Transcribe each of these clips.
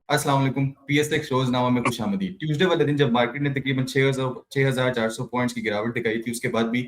अस्सलाम वालेकुम। पीएसएक्स रोजनामा में खुशामदीद। ट्यूसडे वाले दिन जब मार्केट ने तकरीबन 6,400 पॉइंट्स की गिरावट दिखाई थी, उसके बाद भी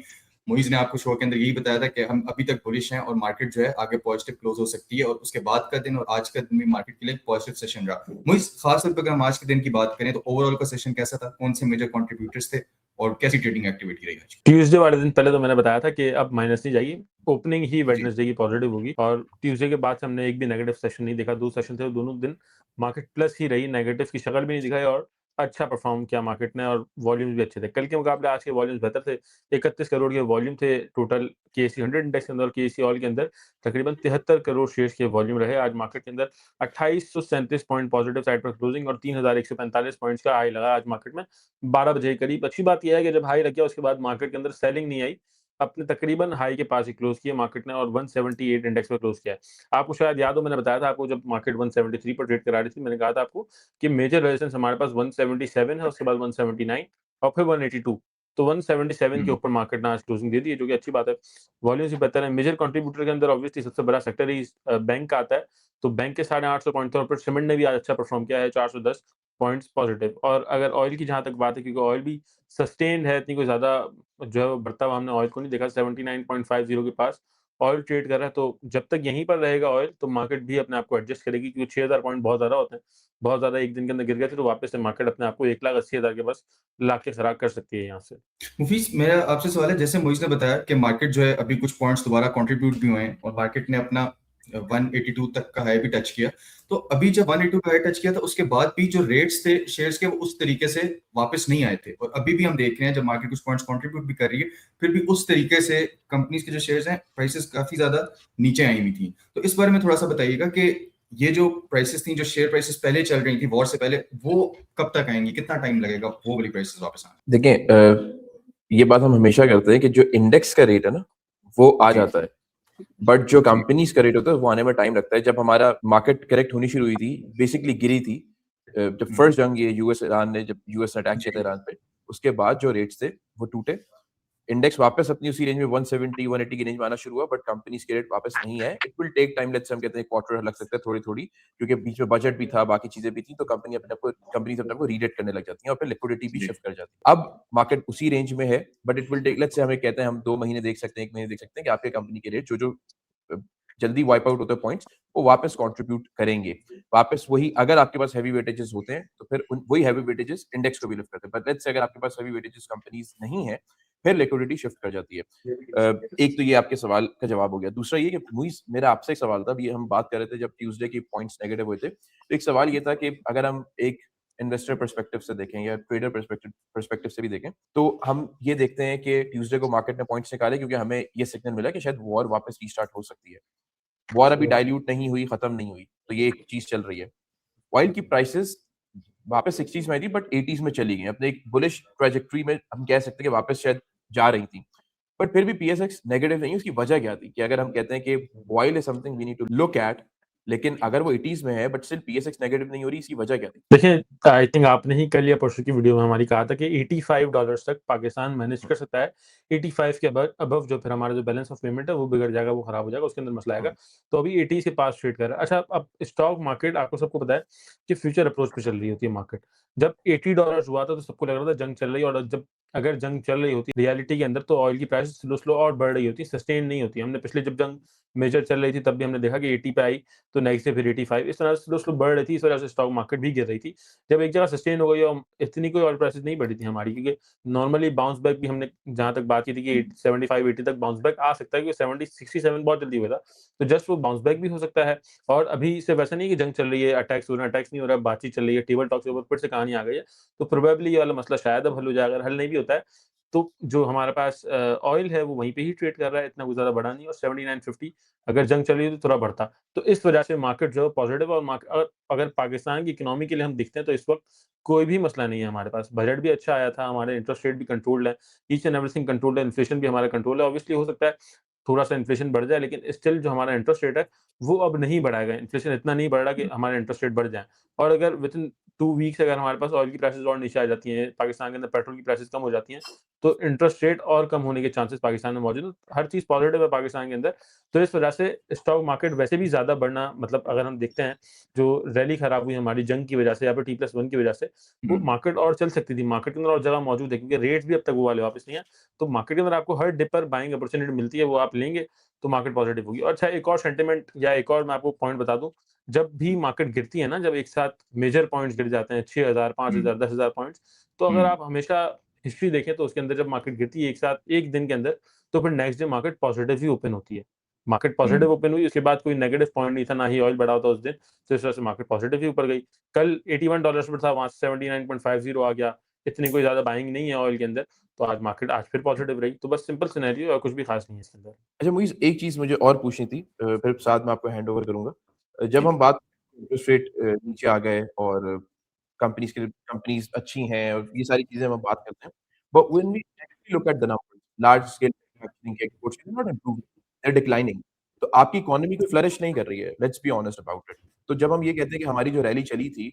मोइज ने आपको शो के अंदर यही बताया था कि हम अभी तक बुलिश हैं और मार्केट जो है आगे पॉजिटिव क्लोज हो सकती है। और उसके बाद का दिन और आज का दिन भी मार्केट के लिए पॉजिटिव सेशन रहा। मोइज, खास तौर पर अगर हम आज के दिन की बात करें तो ओवरऑल का सेशन कैसा था, कौन से मेजर कंट्रीब्यूटर्स थे और कैसी ट्रेडिंग एक्टिविटी रही आज? ट्यूसडे वाले दिन पहले तो मैंने बताया था कि अब माइनस नहीं जाएगी, ओपनिंग ही जी। वेडनेसडे की पॉजिटिव होगी और ट्यूसडे के बाद से हमने एक भी नेगेटिव सेशन नहीं देखा। 2 सेशन थे, दोनों दिन मार्केट प्लस ही रही, नेगेटिव की शक्ल भी नहीं दिखाई और अच्छा परफॉर्म किया मार्केट ने और वॉल्यूम्स भी अच्छे थे। कल के मुकाबले आज के वॉल्यूम्स बेहतर थे। 31 करोड़ के वॉल्यूम थे टोटल केएसई 100 इंडेक्स के अंदर और केएसई ऑल के अंदर तकरीबन 73 करोड़ शेयर्स के वॉल्यूम रहे। आज मार्केट के अंदर 2837 पॉइंट पॉजिटिव साइड पर क्लोजिंग और 3145 पॉइंट्स का हाई लगा आज मार्केट में 12 बजे के करीब। अच्छी बात यह है कि जब हाई लग गया उसके बाद मार्केट के अंदर सेलिंग नहीं आई, अपने तकरीबन हाई के पास ही क्लोज किया मार्केट ने और 178 इंडेक्स पे क्लोज किया है। आपको शायद याद हो, मैंने बताया था आपको जब मार्केट 173 पर ट्रेड करा रही थी, मैंने कहा था आपको कि मेजर रेजिस्टेंस हमारे पास 177 है, उसके बाद 179 और फिर 182। तो 177 के ऊपर मार्केट ने आज क्लोजिंग दे दी है, जो कि अच्छी बात है। वॉल्यूम्स भी बेहतर है। मेजर कंट्रीब्यूटर के अंदर ऑब्वियसली सबसे बड़ा सेक्टर ही बैंक का आता है, तो बैंक के 850 पॉइंट थे और फिर सीमेंट ने भी आज अच्छा परफॉर्म किया है, 410 पॉइंट्स पॉजिटिव। और अगर ऑयल की जहां तक बात है, क्योंकि ऑयल भी सस्टेन्ड है, इतनी कोई ज्यादा जो है वो बढ़ता हुआ हमने ऑयल को नहीं देखा। 79.50 के पास ऑयल ट्रेड कर रहा है, तो जब तक यहीं पर रहेगा ऑयल तो मार्केट भी अपने आप को एडजस्ट करेगी, क्योंकि 6000 पॉइंट बहुत ज्यादा होते हैं, बहुत ज्यादा एक दिन के अंदर गिर गए थे, तो वापस से मार्केट अपने आप को 1,80,000 के पास ला के खराब कर सकती है यहाँ से। मुफीस, मेरा आपसे सवाल है, जैसे मोइज ने बताया कि मार्केट जो है अभी कुछ पॉइंट्स दोबारा कंट्रीब्यूट भी हुए हैं और मार्केट ने अपना 182 तक का हाई भी टच किया। तो अभी जब 182 का हाई टच किया था, उसके बाद भी जो रेट्स थे शेयर्स के, वो उस तरीके से वापस नहीं आए थे। और अभी भी हम देख रहे हैं जब मार्केट कुछ पॉइंट्स कंट्रीब्यूट भी कर रही है, फिर भी उस तरीके से कंपनीज के जो शेयर्स हैं, प्राइसेस काफी ज्यादा नीचे आई हुई थी। तो इस बारे में थोड़ा सा बताइएगा कि ये जो प्राइसेस थी, जो शेयर प्राइसेस पहले चल रही थी वॉर से पहले, वो कब तक आएंगी, कितना टाइम लगेगा वो वाली प्राइसेस वापस आने? देखें, ये बात हम हमेशा करते हैं कि जो इंडेक्स का रेट है ना, वो आ जाता है, बट जो कंपनीज का रेट होता है वो आने में टाइम लगता है। जब हमारा मार्केट करेक्ट होनी शुरू हुई थी, बेसिकली गिरी थी, जब फर्स्ट जंग ये यूएस ईरान ने, जब यूएस ने अटैक किया था ईरान पे, उसके बाद जो रेट्स थे वो टूटे। इंडेक्स वापस अपनी उसी रेंज में 170 180 की रेंज में आना शुरू हुआ, बट कंपनीज के रेट वापस नहीं है। It will take time, let's say हम कहते हैं क्वार्टर लग सकता है, थोड़ी थोड़ी, क्योंकि बीच में बजट भी था, बाकी चीजें भी थी, तो कंपनीज अपने आप को रीडेट करने लग जाती हैं और फिर लिक्विडिटी भी शिफ्ट कर जाती है। अब मार्केट उसी रेंज में है, but it will take, let's say हमें कहते हैं हम 2 महीने देख सकते हैं, 1 महीने देख सकते हैं कि आपके कंपनी के रेट जो जो जल्दी वाइप आउट होते हैं पॉइंट्स, वो वापस कंट्रीब्यूट करेंगे। वापस वही, अगर आपके पास हैवी वेटेजेस होते हैं तो फिर वही हैवी वेटेजेस इंडेक्स को भी लिफ्ट करते हैं। बट लेट्स से अगर आपके पास हैवी वेटेजेस कंपनीज नहीं है, फिर लिक्विडिटी शिफ्ट कर जाती है। एक तो ये आपके सवाल का जवाब हो गया। दूसरा ये कि मुइज, मेरा आपसे एक सवाल था, ये हम बात कर रहे थे जब ट्यूसडे की पॉइंट्स नेगेटिव हुए थे, तो एक सवाल ये था कि अगर हम एक इन्वेस्टर पर्सपेक्टिव से देखें या ट्रेडर पर्सपेक्टिव से भी देखें, तो हम ये देखते हैं कि ट्यूसडे को मार्केट ने पॉइंट्स निकाले क्योंकि हमें ये सिग्नल मिला कि शायद वॉर वापस रीस्टार्ट हो सकती है। वॉर अभी डाइल्यूट नहीं हुई, खत्म नहीं हुई, तो ये एक चीज चल रही है। ऑयल की प्राइसेस वापस 60s में आई थी, बट 80s में चली गई। अपने एक बुलिश ट्रेजेक्ट्री में हम कह सकते हैं कि वापस शायद जा रही थी, बट फिर भी पीएसएक्स नेगेटिव नहीं। उसकी वजह क्या थी? कि अगर हम कहते हैं कि oil is something we need to look at, लेकिन अगर वो 80s में है बट स्टिल पीएसएक्स नेगेटिव नहीं हो रही, इसकी वजह क्या थी? देखिए, आई थिंक आपने ही कल या परसों की वीडियो में हमारी कहा था कि $85 तक पाकिस्तान मैनेज कर सकता है। 85 के अबव जो फिर हमारा जो बैलेंस ऑफ पेमेंट है वो बिगड़ जाएगा, वो खराब हो जाएगा, उसके अंदर मसला आएगा। तो अभी 80 के पास ट्रेड कर रहा है। अच्छा, अब स्टॉक मार्केट आपको सबको पता है कि फ्यूचर अप्रोच पे चल रही होती है मार्केट। जब $80 हुआ था तो सबको लग रहा था जंग चल रही है, और जब अगर जंग चल रही होती रियलिटी के अंदर तो ऑयल की प्राइस स्लो स्लो और बढ़ रही होती, सस्टेन नहीं होती। हमने पिछले जब जंग मेजर चल रही थी तब भी हमने देखा कि 80 पे आई तो नेक्स्ट से फिर 85, इस तरह से स्लो स्लो बढ़ रही थी। इस वजह से स्टॉक मार्केट भी गिर रही थी। जब एक जगह सस्टेन हो गई और इतनी कोई ऑयल प्राइसेस नहीं बढ़ी थी हमारी, क्योंकि नॉर्मली बाउंस बैक भी हमने जहां तक बात की थी कि 75-80 तक बाउंस बैक आ सकता है, क्योंकि 70-67 बहुत जल्दी हुआ था, तो जस्ट वो बाउंस बैक भी हो सकता है। और अभी सिर्फ वैसा नहीं कि जंग चल रही है, अटैक्स हो रहे हैं, अटैक्स नहीं हो रहा है, बातचीत चल रही है, टेबल टॉक के ऊपर फिर से कहानी आ गई है, तो प्रोबेबली ये वाला मसला शायद अब हल हो जाएगा। अगर हल नहीं भी होता है तो जो हमारे पास ऑयल है वो वहीं पे ही ट्रेड कर रहा है, इतना कुछ ज्यादा बढ़ा नहीं, और 79.50 अगर जंग चल रही है तो थोड़ा बढ़ता। तो इस वजह से मार्केट जो है पॉजिटिव, और अगर पाकिस्तान की इकोनॉमी के लिए हम दिखते हैं तो इस वक्त कोई भी मसला नहीं है हमारे पास। बजट भी अच्छा आया था, हमारे इंटरेस्ट रेट भी कंट्रोल्ड है, ईच एंड एवरीथिंग कंट्रोल्ड है, इन्फ्लेशन भी हमारा कंट्रोल है। ऑब्वियसली हो सकता है थोड़ा सा इन्फ्लेशन बढ़ जाए, लेकिन स्टिल जो हमारा इंटरेस्ट रेट है वो अब नहीं बढ़ाएगा। इन्फ्लेशन इतना नहीं बढ़ रहा कि हमारे इंटरेस्ट रेट बढ़ जाए। और अगर विदिन 2 वीक्स अगर हमारे पास ऑयल की प्राइसेस और नीचे आ जाती हैं, पाकिस्तान के अंदर पेट्रोल की प्राइसेस कम हो जाती हैं, तो इंटरेस्ट रेट और कम होने के चांसेस पाकिस्तान में मौजूद हैं। हर चीज़ पॉजिटिव है पाकिस्तान के अंदर, तो इस वजह से स्टॉक मार्केट वैसे भी ज़्यादा बढ़ना, मतलब अगर हम देखते हैं जो रैली खराब हुई हमारी जंग की वजह से या फिर T+1 की वजह से, वो मार्केट और चल सकती थी। मार्केट के अंदर और जगह मौजूद है क्योंकि रेट्स भी अब तक वो वाले वापस नहीं है। तो मार्केट के अंदर आपको हर डिप पर बाइंग अपॉर्चुनिटी मिलती है, वो आप लेंगे तो मार्केट पॉजिटिव होगी। और अच्छा, एक और सेंटिमेंट या एक और मैं आपको पॉइंट बता दूँ, जब भी मार्केट गिरती है ना, जब एक साथ मेजर पॉइंट्स गिर जाते हैं 6000, 5000, 10,000 पॉइंट्स, तो अगर आप हमेशा हिस्ट्री देखें तो उसके अंदर जब मार्केट गिरती है एक साथ एक दिन के अंदर, तो फिर नेक्स्ट डे मार्केट पॉजिटिव ही ओपन होती है। मार्केट पॉजिटिव ओपन हुई, उसके बाद कोई नेगेटिव पॉइंट नहीं था, ना ही ऑयल बढ़ा था उस दिन, तो इस वजह से मार्केट पॉजिटिव ही ऊपर गई। कल $81 पर था, वहाँ से 79.50 आ गया। इतनी कोई ज़्यादा बाइंग नहीं है ऑयल के अंदर, तो आज मार्केट आज फिर पॉजिटिव रही। तो बस सिंपल सिनेरियो है और कुछ भी खास नहीं है इसके अंदर। अच्छा मुइज़, एक चीज़ मुझे और पूछनी थी, फिर साथ में आपको हैंड ओवर करूँगा। जब ठीक हम है। बात इंटरेस्ट रेट नीचे आ गए और कंपनीज़ अच्छी हैं और ये सारी चीज़ें हम बात करते हैं। But when we actually look at the numbers, large scale manufacturing के exports are not improving, they are declining. तो आपकी इकोनॉमी कोई फ्लरिश नहीं कर रही है, let's be honest about it. तो जब हम ये कहते हैं कि हमारी जो रैली चली थी,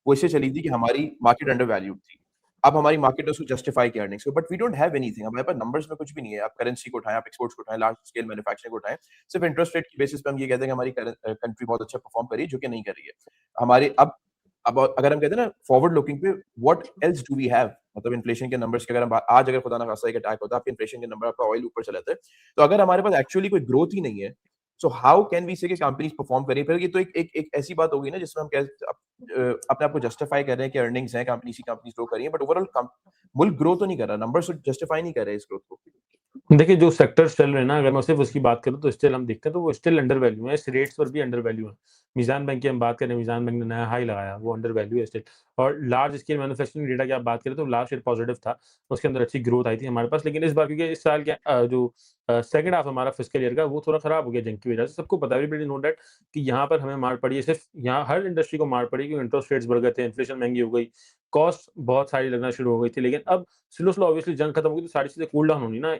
वो इससे चली थी कि हमारी मार्केट अंडर वैल्यूड थी। अब हमारी मार्केट ने उसको जस्टिफाई किया अर्निंग्स को, but we don't have anything. हमारे पास नंबर्स में कुछ भी नहीं है। आप करेंसी को उठाएँ, आप एक्सपोर्ट्स को उठाएँ, लार्ज स्केल मैन्युफैक्चरिंग को उठाएँ, सिर्फ इंटरेस्ट रेट की बेसिस पे हम ये कहते हैं कि हमारी कंट्री बहुत अच्छा परफॉर्म कर रही है, जो कि नहीं कर रही है। हमारे अब अगर हम कहते हैं ना फॉरवर्ड लुकिंग पे, what else do we have? मतलब इन्फ्लेशन के नंबर्स की अगर हम आज अगर खुदा ना खास्ता एक अटैक होता है, आपके इन्फ्लेशन के नंबर, आपका ऑयल ऊपर चला जाता है। तो अगर हमारे पास एक्चुअली कोई ग्रोथ ही नहीं है, सो हाउ कैन वी से कि कंपनीज परफॉर्म कर रही है? फिर ये तो एक ऐसी बात होगी ना जिसमें हम अपने आप को जस्टिफाई कर रहे हैं कि अर्निंग्स हैं, कंपनीज ग्रो कर रही है, बट ओवरऑल मुल्क ग्रो तो नहीं कर रहा, नंबर्स जस्टिफाई नहीं कर रहे इस ग्रोथ को। देखिए, जो सेक्टर्स चल रहे हैं ना, अगर मैं सिर्फ़ उसकी बात करूँ तो स्टिल हम देखते हैं तो वो स्टिल अंडर वैल्यू है, इस रेट्स पर भी अंडर वैल्यू है। मीज़ान बैंक की हम बात करें, मीज़ान बैंक ने नया हाई लगाया, वो अंडर वैल्यू है स्टिल। और लार्ज स्केल मैन्युफैक्चरिंग डेटा की आप बात करें तो लास्ट ईयर पॉजिटिव था, उसके अंदर अच्छी ग्रोथ आई थी हमारे पास। लेकिन इस बार क्योंकि इस साल के सेकंड हाफ हमारा फिस्कल ईयर का वो थोड़ा खराब हो गया जंग की वजह से। सबको पता है, एवरीबॉडी नो दैट कि यहाँ पर हमें मार पड़ी है, सिर्फ़ यहाँ हर इंडस्ट्री को मार पड़ी क्योंकि इंटरेस्ट रेट्स बढ़ गए थे, इन्फ्लेशन महँगी हो गई, कॉस्ट बहुत सारी लगना शुरू हो गई थी। लेकिन अब स्लो ऑब्वियसली जंग खत्म होगी तो सारी चीज़ें कूल डाउन होनी ना।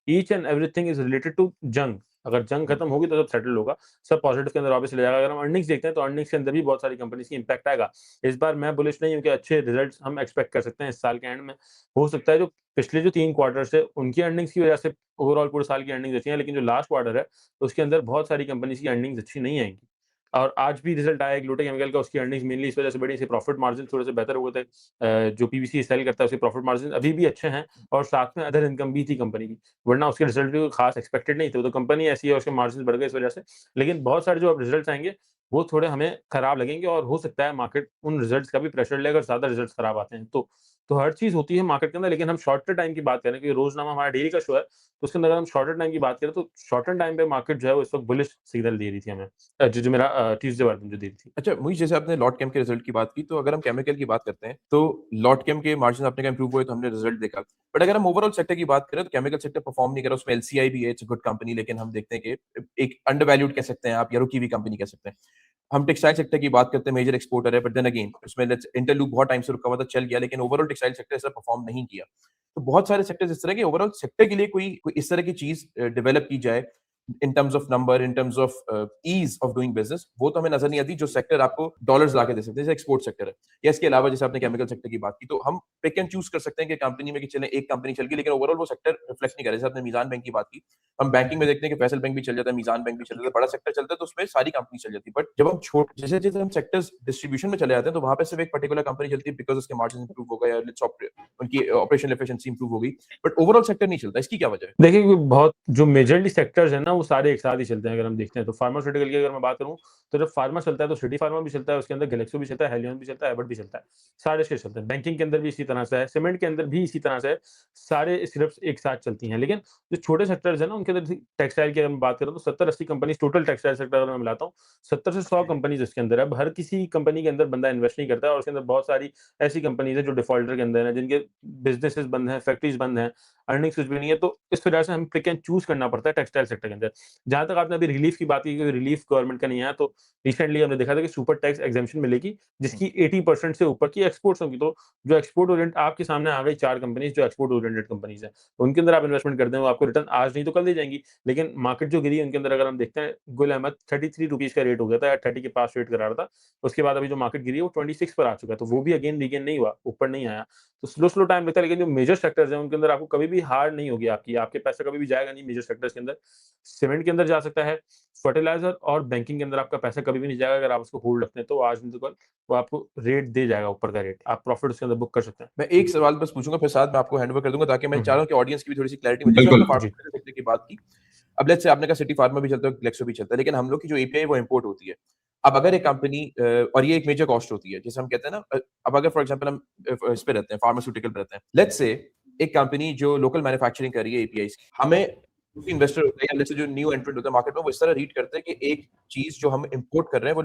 Each and everything is related to जंग। अगर जंग खत्म होगी तो सब सेटल होगा, सब पॉजिटिव के अंदर वापस चले जाएगा। अगर हम अर्निंग्स देखते हैं तो अर्निंग्स के अंदर भी बहुत सारी कंपनीज़ की इम्पैक्ट आएगा। इस बार मैं बुलिश नहीं हूँ कि अच्छे रिजल्ट्स हम एक्सपेक्ट कर सकते हैं इस साल के एंड में। हो सकता है जो पिछले जो 3 क्वार्टर्स है उनकी अर्निंग्स की वजह से ओवरऑल पूरे साल की अर्निंग्स अच्छी हैं, लेकिन जो लास्ट क्वार्टर है उसके अंदर बहुत सारी कंपनीज़ की अर्निंग्स अच्छी नहीं आएँगी। और आज भी रिजल्ट आया एक लोटे केमिकल का, उसकी अर्निंग्स मेनली इस वजह से बढ़ी, इसके प्रॉफिट मार्जिन थोड़े से बेहतर हुए थे। जो पीवीसी सेल करता है उसके प्रॉफिट मार्जिन अभी भी अच्छे हैं और साथ में अदर इनकम भी थी कंपनी की। वरना उसके रिजल्ट भी कोई खास एक्सपेक्टेड नहीं थे, वो तो कंपनी ऐसी है, उसके मार्जिन बढ़ गए इस वजह से। लेकिन बहुत सारे जो अब रिजल्ट्स आएँगे, वो थोड़े हमें खराब लगेंगे और हो सकता है मार्केट उन रिजल्ट्स का भी प्रेशर ले अगर ज़्यादा रिजल्ट्स खराब आते हैं तो। तो हर चीज़ होती है मार्केट के अंदर, लेकिन हम शॉर्टर टाइम की बात करें क्योंकि रोज़नामा हमारा डेली का शो है, तो उसके अंदर अगर हम शॉर्टर टाइम की बात करें तो शॉर्टर टाइम पे मार्केट जो है वो इस वक़्त बुलिश सिग्नल दे रही थी हमें। जो मेरा ट्यूसडे वाले दिन जो दे रही थी। अच्छा मुझे, जैसे आपने लॉट केम के रिजल्ट की बात की, तो अगर हम केमिकल की बात करते हैं, तो लॉट केम के मार्जिन आपने कहा इंप्रूव हुए तो हमने रिजल्ट देखा। बट अगर हम ओवरऑल सेक्टर की बात करें तो केमिकल सेक्टर परफॉर्म नहीं कर रहा, उसमें एलसीआई भी है, इट्स अ गुड कंपनी, लेकिन हम देखते हैं कि एक अंडर वैल्यूड कह सकते हैं आप, या रुकी हुई कंपनी कह सकते हैं। हम टेक्सटाइल सेक्टर की बात करते हैं, मेजर एक्सपोर्टर है, बट देन अगेन उसमें इंटरलूप बहुत टाइम से रुका हुआ था, चल गया, लेकिन ओवरऑल टेक्सटाइल सेक्टर ऐसा परफॉर्म नहीं किया। तो बहुत सारे सेक्टर्स इस तरह के, ओवरऑल सेक्टर के लिए कोई इस तरह की चीज डेवलप की जाए in terms of number, in terms of ease of doing business, वो तो हमें नजर नहीं आती, जो सेक्टर आपको डॉलर्स लाके दे सकते हैं, जैसे एक्सपोर्ट सेक्टर है, या इसके अलावा जैसे आपने केमिकल सेक्टर की बात की, तो हम पिक एंड चूज कर सकते हैं कि कंपनी में कि चले एक कंपनी चल गई, लेकिन ओवरऑल वो सेक्टर रिफ्लेक्ट नहीं कर रहा। जैसे आपने मीजान बैंक की बात की, हम बैंकिंग में देखते हैं कि फैसल बैंक भी चल जाता है, मीजान बैंक भी चल जाता है, बड़ा सेक्टर चलता है तो उसमें सारी कंपनी चल जाती है। बट जब हम जैसे जैसे हम सेक्टर्स डिस्ट्रीब्यूशन में चले जाते हैं, तो वहां पे सिर्फ एक पर्टिकुलर कंपनी चलती है बिकॉज उसके मार्जिन इंप्रूव हो गए या उनकी ऑपरेशन एफिशिएंसी इंप्रूव हो गई, बट ओवरऑल सेक्टर नहीं चलता। इसकी क्या वजह है? देखिए, कि बहुत जो मेजरली सेक्टर्स हैं ना, वो सारे एक साथ ही चलते हैं अगर हम देखते हैं तो। फार्मास्यूटिकल की अगर मैं बात करूँ, तो जब फार्मा चलता है तो सिटी फार्मा भी चलता है, उसके अंदर गैलेक्सो भी चलता है, हेलियन भी चलता है, एबट भी चलता है। सारे शेयर चलते हैं। बैंकिंग के अंदर भी इसी तरह से है, सीमेंट के अंदर भी इसी तरह से है, सारे सिर्फ एक साथ चलती हैं। लेकिन जो छोटे सेक्टर्स हैं ना, उनके अंदर टेक्सटाइल की अगर मैं बात करूँ तो 70-80 कंपनीज़ टोटल टेक्सटाइल सेक्टर अगर मैं मिलाता हूँ, 70 से 100 कंपनीज़ उसके अंदर है। अब हर किसी कंपनी के अंदर बंदा इन्वेस्ट नहीं करता है और उसके अंदर बहुत सारी ऐसी कंपनीज़ हैं जो डिफ़ॉल्टर के अंदर हैं, जिनके बिज़नेसेस बंद हैं, फैक्ट्रीज़ बंद हैं। अर्निंग्स कुछ भी नहीं है, तो इस वजह से हम पिक एंड चूज करना पड़ता है टेक्सटाइल सेक्टर के अंदर। जहां तक आपने अभी रिलीफ की बात की कि रिलीफ गवर्नमेंट का नहीं आया, तो रिसेंटली हमने देखा था कि सुपर टैक्स एग्जेम्पशन मिलेगी जिसकी 80% से ऊपर की एक्सपोर्ट्स होंगी। तो जो एक्सपोर्ट ओरिएंटेड आपके सामने आ गई 4 कंपनीज जो एक्सपोर्ट ओरिएंटेड कंपनीज है, उनके अंदर आप इन्वेस्टमेंट करते हैं, वो आपको रिटर्न आज नहीं तो कल दे जाएंगी। लेकिन मार्केट जो गिरी है उनके अंदर अगर हम देखते हैं, गुल अहमद 33 रुपीज का रेट हो गया था, 30 के पास रेट करा रहा था। उसके बाद अभी जो मार्केट गिरी है वो 26 पर आ चुका है, तो वो भी अगेन रीगेन नहीं हुआ, ऊपर नहीं आया। तो स्लो टाइम लगता है, लेकिन जो मेजर सेक्टर्स हैं उनके अंदर आपको कभी भी हार नहीं होगी आपकी, आपके पैसा कभी भी जाएगा नहीं मेजर सेक्टर्स के अंदर। सीमेंट के अंदर जा सकता है, फर्टिलाइजर और बैंकिंग के अंदर आपका पैसा कभी भी नहीं जाएगा अगर आप उसको होल्ड रखते हैं, तो आज नहीं तो कल वो आपको रेट दे जाएगा, ऊपर का रेट, आप प्रॉफिट उसके अंदर बुक कर सकते हैं। मैं एक सवाल बस पूछूंगा, फिर साथ में आपको हैंड ओवर कर दूंगा, ताकि मैं चाह रहा हूं कि ऑडियंस की भी थोड़ी सी क्लैरिटी मिल जाए। बिल्कुल। आपने जी। फार्मास्यूटिकल सेक्टर की बात की, अब लेट्स से आपने कहा सिटी फार्मा भी चलता है, ग्लेक्सो भी चलता है, लेकिन हम लोग की जो एपीआई वो इंपोर्ट होती है। अब अगर एक कंपनी और ये एक मेजर कॉस्ट होती है, जैसे हम कहते हैं ना, अब अगर फॉर एग्जांपल हम इस पे रहते हैं, फार्मास्यूटिकल पे रहते हैं, लेट्स से एक कंपनी जो लोकल मैन्युफैक्चरिंग कर रही है एपीआईज की, हमें इन्वेस्टर होता है या लेट्स से जो न्यू एंट्रेंट होता है मार्केट में, वो इस तरह रीड करते हैं कि एक चीज जो हम इंपोर्ट कर रहे हैं वो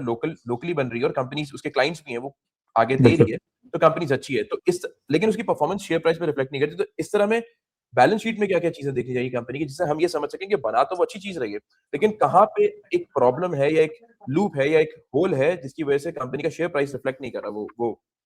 लोकली बन रही है और कंपनीज उसके क्लाइंट्स भी हैं, वो आगे दे रही बिल्कुल। है, तो कंपनीज अच्छी है। तो इस लेकिन उसकी परफॉर्मेंस शेयर प्राइस पे रिफ्लेक्ट नहीं करती। तो इस तरह में बैलेंस शीट में क्या-क्या चीजें देखनी चाहिए कंपनी की, जिससे हम ये समझ सकें कि बना तो वो अच्छी चीज रही है, लेकिन कहाँ पे एक प्रॉब्लम है या एक लूप है या एक होल है जिसकी वजह से कंपनी का शेयर प्राइस रिफ्लेक्ट नहीं कर रहा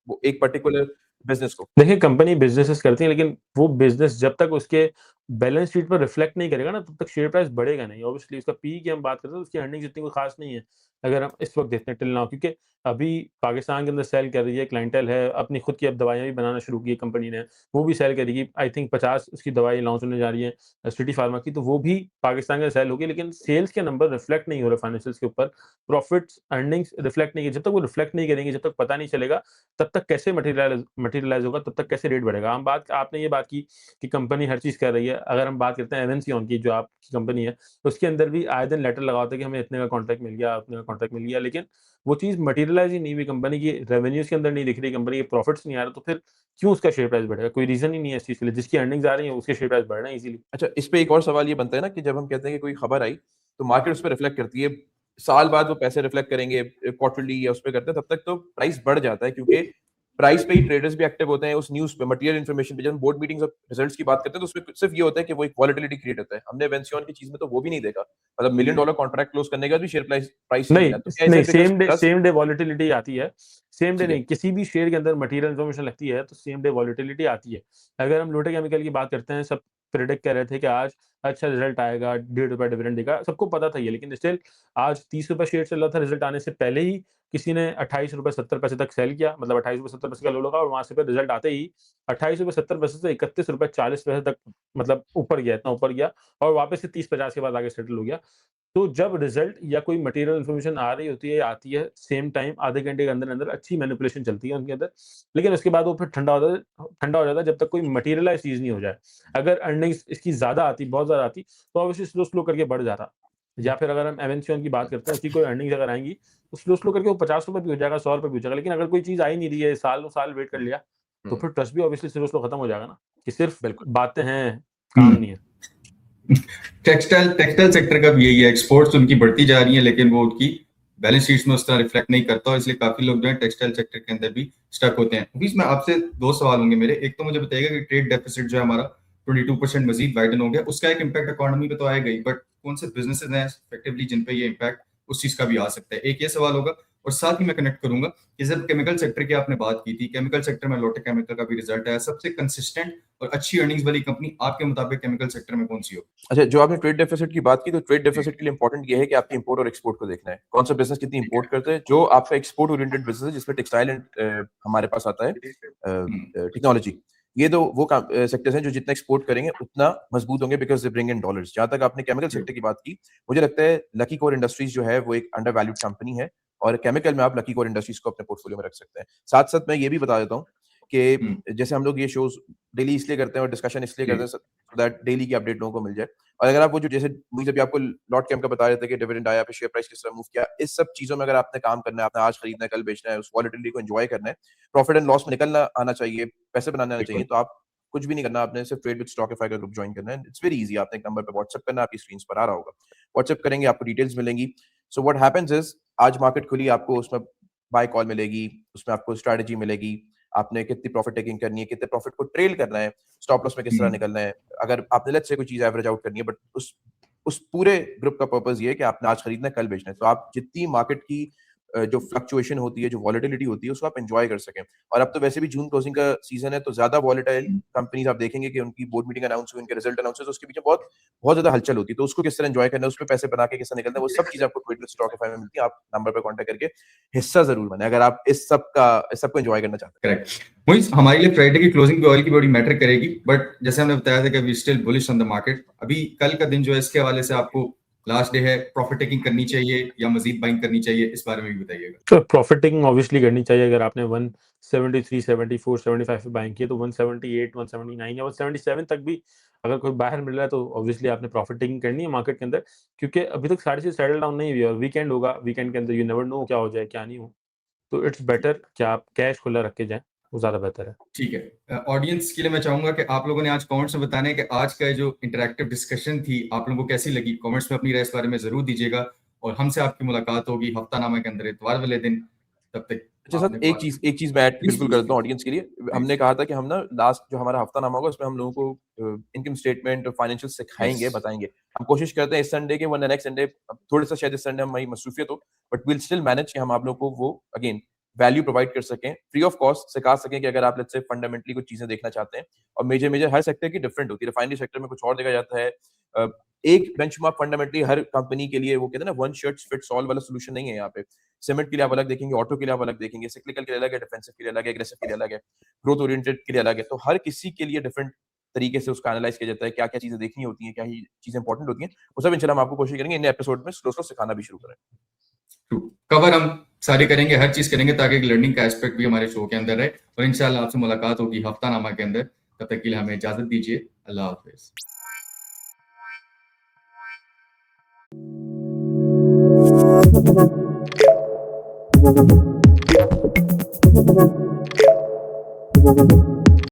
वो एक पर्टिकुलर बिजनेस को। देखिए, कंपनी बिज़नेसेस करती है, लेकिन वो बिज़नेस जब तक उसके बैलेंस शीट पर रिफ्लेक्ट नहीं करेगा ना, तब तक शेयर प्राइस बढ़ेगा नहीं। ऑब्वियसली उसका पी की हम बात करते हैं, तो उसकी अर्निंग्स इतनी कोई खास नहीं है। अगर हम इस वक़्त देखते हैं टिल नाउ, क्योंकि अभी पाकिस्तान के अंदर सेल कर रही है, क्लाइंटेल है, अपनी खुद की अब दवाइयाँ भी बनाना शुरू की है कंपनी ने, वो भी सेल करेगी। आई थिंक 50 उसकी दवाई लॉन्च होने जा रही है सिटी फार्मा की, तो वो भी पाकिस्तान के सेल होगी, लेकिन सेल्स के नंबर रिफ्लेक्ट नहीं हो रहे फाइनेंशियल्स के ऊपर। प्रॉफिट्स, अर्निंग्स रिफ्लेक्ट नहीं, जब तक वो रिफ्लेक्ट नहीं करेंगे, जब तक पता नहीं चलेगा, तब तक कैसे मटेरियलाइज़ होगा, तब तक कैसे रेट बढ़ेगा। हम बात आपने ये बात की कि कंपनी हर चीज़ कर रही है। अगर हम बात करते हैं एमएनसी की, जो आपकी कंपनी है, तो उसके अंदर भी आए दिन लेटर लगा होता है कि हमें इतने का कॉन्ट्रैक्ट मिल गया, उतने का कॉन्ट्रैक्ट मिल गया, लेकिन वो चीज़ मटेरियलाइज़ ही नहीं हुई, कंपनी की रेवेन्यूज़ के अंदर नहीं दिख रही, कंपनी के प्रॉफिट्स नहीं आ रहा, तो फिर क्यों उसका शेयर प्राइस बढ़ेगा? कोई रीज़न ही नहीं है इस चीज़ के लिए। जिसकी अर्निंग्स आ रही है, उसके शेयर प्राइस बढ़ रहे हैं इज़िली। अच्छा, इस पे एक और सवाल ये बनता है ना कि जब हम कहते हैं कि कोई खबर आई, तो मार्केट उस पे रिफ्लेक्ट करती है। साल बाद वो पैसे रिफ्लेक्ट करेंगे क्वार्टरली या उस पे करते हैं, तब तक तो प्राइस बढ़ जाता है, क्योंकि प्राइस पे ही ट्रेडर्स भी एक्टिव होते हैं उस न्यूज़ पे, मटेरियल इन्फॉर्मेशन पे। जब हम बोर्ड मीटिंग्स और रिजल्ट्स की बात करते हैं, तो उसमें सिर्फ ये होता है कि वो एक वॉलेटिलिटी क्रिएट होता है। हमने वेंसियन की चीज़ में तो वो भी नहीं देखा। मतलब $1 मिलियन कॉन्ट्रैक्ट क्लोज करने के बाद भी शेयर प्राइस नहीं नहीं, मिला। तो क्या इससे नहीं, traders trust? Same day volatility आती है। सेम डे ठीक है, नहीं, किसी भी शेयर के अंदर मटेरियल इन्फॉर्मेशन लगती है, तो सेम डे वॉलेटिलिटी आती है। अगर हम लोटे केमिकल की बात करते हैं, सब प्रेडिक्ट कर रहे थे कि आज अच्छा रिजल्ट आएगा, ₹1.5 डिविडेंड देगा, सबको पता था ये, लेकिन स्टिल आज ₹30 शेयर चल रहा था, रिजल्ट आने से पहले ही किसी ने ₹28.70 तक सेल किया, मतलब ₹28.70 का लो लगा, और वहाँ से फिर रिजल्ट आते ही ₹28.70 से ₹31.40 तक, मतलब ऊपर गया, इतना ऊपर गया, और वापस से 30-50 के बाद आगे सेटल हो गया। तो जब रिजल्ट या कोई मटेरियल इन्फॉर्मेशन आ रही होती है या आती है सेम टाइम, आधे घंटे के अंदर-अंदर अच्छी मैनिपुलेशन चलती है उनके अंदर, लेकिन उसके बाद वो फिर ठंडा हो जाता है जब तक कोई मटेरियलाइज़ चीज़ नहीं हो जाए। अगर अर्निंग्स इसकी ज़्यादा आती, बहुत ज़्यादा आती, तो ऑब्वियसली स्लो करके बढ़ जाता। या फिर अगर हम एमएनसी की बात करते हैं, उसकी कोई अर्निंग्स अगर आएँगी, तो स्लो करके वो ₹50 भी हो जाएगा, ₹100 भी हो जाएगा। लेकिन अगर कोई चीज़ आ ही नहीं रही है, सालों-साल वेट कर लिया, तो फिर ट्रस्ट भी ऑब्वियसली स्लो खत्म हो जाएगा ना, कि सिर्फ बिल्कुल। बातें हैं, काम नहीं हम्म। है। टेक्सटाइल सेक्टर का भी यही है, एक्सपोर्ट्स उनकी बढ़ती जा रही है, लेकिन वो उनकी बैलेंस शीट्स में उस तरह रिफ्लेक्ट नहीं करता, और इसलिए काफी लोग जो है टेक्सटाइल सेक्टर के अंदर भी स्टक होते हैं। बीच में आपसे 2 सवाल होंगे मेरे। एक तो मुझे बताइएगा कि ट्रेड डेफिसिट जो है हमारा 22% मजीद वाइडन हो गया, उसका एक इम्पैक्ट इकोनॉमी पे तो आएगा ही, बट कौन से बिजनेसेस हैं इफेक्टिवली जिन पे ये इम्पैक्ट उस चीज का भी आ सकता है? एक ये सवाल होगा, और साथ ही मैं कनेक्ट करूंगा कि जब केमिकल सेक्टर की आपने बात की थी, केमिकल सेक्टर में लोटे केमिकल का भी रिजल्ट आया, सबसे कंसिस्टेंट और अच्छी अर्निंग्स वाली कंपनी आपके मुताबिक केमिकल सेक्टर में कौन सी हो? अच्छा, जो आपने ट्रेड डेफिसिट की बात की, तो ट्रेड जी, डेफिसिट के लिए इंपॉर्टेंट ये है कि आपकी इंपोर्ट और एक्सपोर्ट को देखना है। कौन सा बिजनेस कितनी ठीक है। इंपोर्ट करता है। जो आपका एक्सपोर्ट ओरिएंटेड बिजनेस है, जिसमें टेक्सटाइल एंड हमारे पास आता है टेक्नोलॉजी, ये तो वो सेक्टर्स हैं जो जितना एक्सपोर्ट करेंगे उतना मजबूत होंगे, because they bring in dollars. जहां तक आपने केमिकल सेक्टर की बात की, मुझे लगता है लकी कोर इंडस्ट्रीज जो है वो एक अंडर वैल्यूड कंपनी है, और केमिकल में आप लकी कोर इंडस्ट्रीज को अपने पोर्टफोलियो में रख सकते हैं। साथ साथ मैं ये भी बता देता हूँ कि जैसे हम लोग ये शोज डेली इसलिए करते हैं और डिस्कशन इसलिए करते हैं, सो दैट डेली की अपडेट लोगों को मिल जाए। और अगर आप वो जो जैसे मुझे अभी आपको लॉट कैम्प का बता रहे थे कि डिविडेंड आया, पे शेयर प्राइस किस तरह मूव किया, इस सब चीजों में अगर आपने काम करना है, आपने आज खरीदना है, कल बेचना है, उस वॉलेटिलिटी को एंजॉय करना है, प्रॉफिट एंड लॉस में निकलना आना चाहिए, पैसे बनाने आना चाहिए, बिल्कुल। तो आप कुछ भी नहीं करना, आपने सिर्फ ट्रेड विद स्टॉकिफाई का ग्रुप ज्वाइन करना है। It's very easy. आपने एक नंबर पे व्हाट्सएप करना है, आपकी स्क्रीन पर आ रहा होगा, व्हाट्सएप करेंगे, आपको डिटेल्स मिलेंगी। सो व्हाट हैपेंस इज, आज मार्केट खुली, आपको उसमें बाय कॉल मिलेगी, उसमें आपको स्ट्रेटजी मिलेगी, आपने कितनी प्रॉफिट टेकिंग करनी है, कितने प्रॉफिट को ट्रेल करना है, स्टॉप लॉस में किस तरह निकलना है। अगर आपने लेट्स से कोई चीज एवरेज आउट करनी है, बट उस पूरे ग्रुप का पर्पस ये है कि आपने आज खरीदना है, कल बेचना है। तो आप जितनी मार्केट की जो फ्लक्चुएशन होती है, जो वॉलेटिलिटी होती है, उसको आप एंजॉय कर सकें। और अब तो वैसे भी जून क्लोजिंग का सीजन है, तो ज्यादा वॉलेटाइल कंपनीज आप देखेंगे कि उनकी बोर्ड मीटिंग अनाउंस हुई, उनके रिजल्ट अनाउंस हुए, तो उसके पीछे बहुत बहुत ज्यादा हलचल होती है। तो उसको किस तरह एंजॉय करना है, उसमें पैसे बना के किस तरह निकलना है, वो सब चीजें आपको ट्रेड स्टॉकify में मिलती है। आप नंबर पे कांटेक्ट करके हिस्सा जरूर बने अगर आप इस सबको एंजॉय करना चाहते हैं। करेक्ट। मोहित, हमारे लिए फ्राइडे की क्लोजिंग पे ऑयल की बॉडी मैटर करेगी, बट जैसे हमने बताया था कि we still bullish on the market. अभी कल का दिन जो है, इसके हवाले से आपको लास्ट डे है, प्रॉफिट टेकिंग करनी चाहिए या मजीद बाइंग करनी चाहिए, इस बारे में भी बताइएगा। तो प्रॉफिट टेकिंग ऑब्वियसली करनी चाहिए। अगर आपने 173, 74, 75 पे बाइंग किया, तो 178, 179 या 177 तक भी अगर कोई बाहर मिल रहा है, तो ऑब्वियसली आपने प्रॉफिट टेकिंग करनी है मार्केट के अंदर, क्योंकि अभी तक सारी चीज सेटल डाउन नहीं हुई है और वीकेंड होगा। वीकेंड के अंदर यू नेवर नो क्या हो जाए, क्या नहीं हो। तो इट्स बेटर कि आप कैश खुला रख के जाएं, वो ज्यादा बेहतर है। ठीक है। ऑडियंस के लिए मैं चाहूंगा कि आप लोगों ने आज कमेंट्स में बताना है कि आज का जो इंटरैक्टिव डिस्कशन थी, आप लोगों को कैसी लगी। कमेंट्स में अपनी राय इस बारे में जरूर दीजिएगा, और हमसे आपकी मुलाकात होगी हफ्तानामा के अंदर इतवार वाले दिन। तब तक अच्छा सर, आपने एक चीज मैं ऐड बिल्कुल कर देता हूँ ऑडियंस के लिए। हमने प्लीज। कहा था कि हम ना लास्ट जो हमारा हफ्तानामा होगा, उसमें हम लोगों को इनकम स्टेटमेंट और फाइनेंशियल सिखाएंगे, Yes. बताएंगे। हम कोशिश करते हैं इस संडे के वरना नेक्स्ट संडे, थोड़ा सा शायद इस संडे हमारी मसरूफियत हो, बट विल स्टिल मैनेज कि हम आप लोगों को वो अगेन वैल्यू प्रोवाइड कर सकें, फ्री ऑफ कॉस्ट सिखा सकें कि अगर आप लेट्स से फंडामेंटली कुछ चीजें देखना चाहते हैं। और मेजर हर सेक्टर की डिफरेंट होती है। रिफाइनरी सेक्टर में कुछ और देखा जाता है। एक बेंचमार्क फंडामेंटली हर कंपनी के लिए, वो कहते हैं ना, वन शर्ट फिट्स ऑल वाला सोल्यूशन नहीं है यहाँ पे। सीमेंट के लिए आप अलग देखेंगे, ऑटो के लिए आप अलग देखेंगे, सिक्लिकल के लिए अलग है, डिफेंसिव के लिए अलग है, एग्रेसिव के लिए अलग है, ग्रोथ ओरिएंटेड के लिए अलग है। तो हर किसी के लिए डिफरेंट तरीके से उसका एनालाइज किया जाता है, क्या क्या चीजें देखनी होती हैं, क्या ही चीजें इंपॉर्टेंट होती हैं। वो सब इंशाल्लाह हम आपको कोशिश करेंगे इन एपिसोड में स्लो स्लो सिखाना भी शुरू करें। कवर हम सारी करेंगे, हर चीज करेंगे, ताकि लर्निंग का एस्पेक्ट भी हमारे शो के अंदर रहे। और इंशाल्लाह आपसे मुलाकात होगी हफ्तानामा के अंदर। तब तक के लिए हमें इजाजत दीजिए। अल्लाह हाफिज। Thank you.